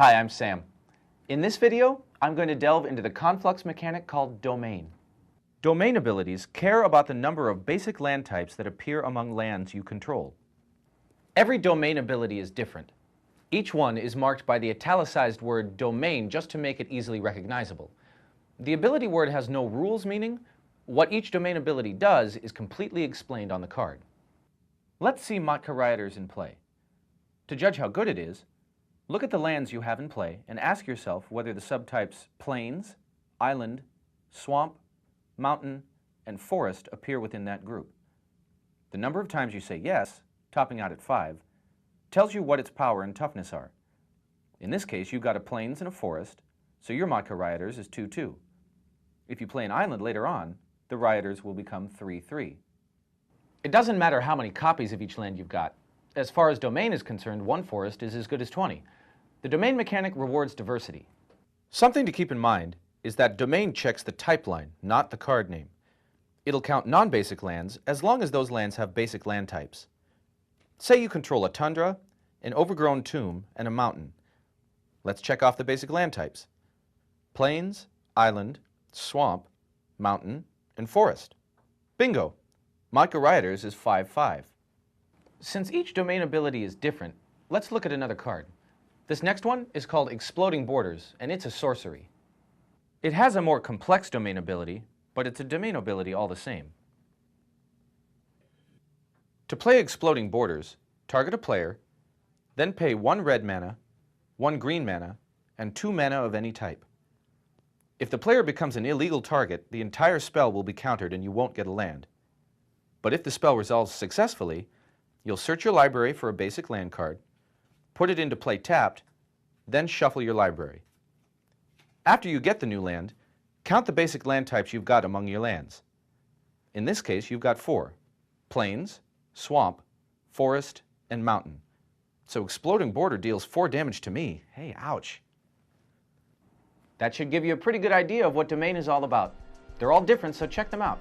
Hi, I'm Sam. In this video, I'm going to delve into the conflux mechanic called domain. Domain abilities care about the number of basic land types that appear among lands you control. Every domain ability is different. Each one is marked by the italicized word domain just to make it easily recognizable. The ability word has no rules meaning. What each domain ability does is completely explained on the card. Let's see Matka Rioters in play. To judge how good it is, look at the lands you have in play and ask yourself whether the subtypes plains, island, swamp, mountain, and forest appear within that group. The number of times you say yes, topping out at 5, tells you what its power and toughness are. In this case, you've got a plains and a forest, so your Matka Rioters is 2-2. If you play an island later on, the Rioters will become 3-3. It doesn't matter how many copies of each land you've got. As far as domain is concerned, one forest is as good as 20. The domain mechanic rewards diversity. Something to keep in mind is that domain checks the type line, not the card name. It'll count non-basic lands as long as those lands have basic land types. Say you control a tundra, an overgrown tomb, and a mountain. Let's check off the basic land types: plains, island, swamp, mountain, and forest. Bingo! Matka Rioters is 5-5. Since each domain ability is different, let's look at another card. This next one is called Exploding Borders, and it's a sorcery. It has a more complex domain ability, but it's a domain ability all the same. To play Exploding Borders, target a player, then pay 1 red mana, 1 green mana, and 2 mana of any type. If the player becomes an illegal target, the entire spell will be countered and you won't get a land. But if the spell resolves successfully, you'll search your library for a basic land card, put it into play tapped, then shuffle your library. After you get the new land, count the basic land types you've got among your lands. In this case, you've got 4: plains, swamp, forest, and mountain. So Exploding Border deals 4 damage to me. Hey, ouch. That should give you a pretty good idea of what domain is all about. They're all different, so check them out.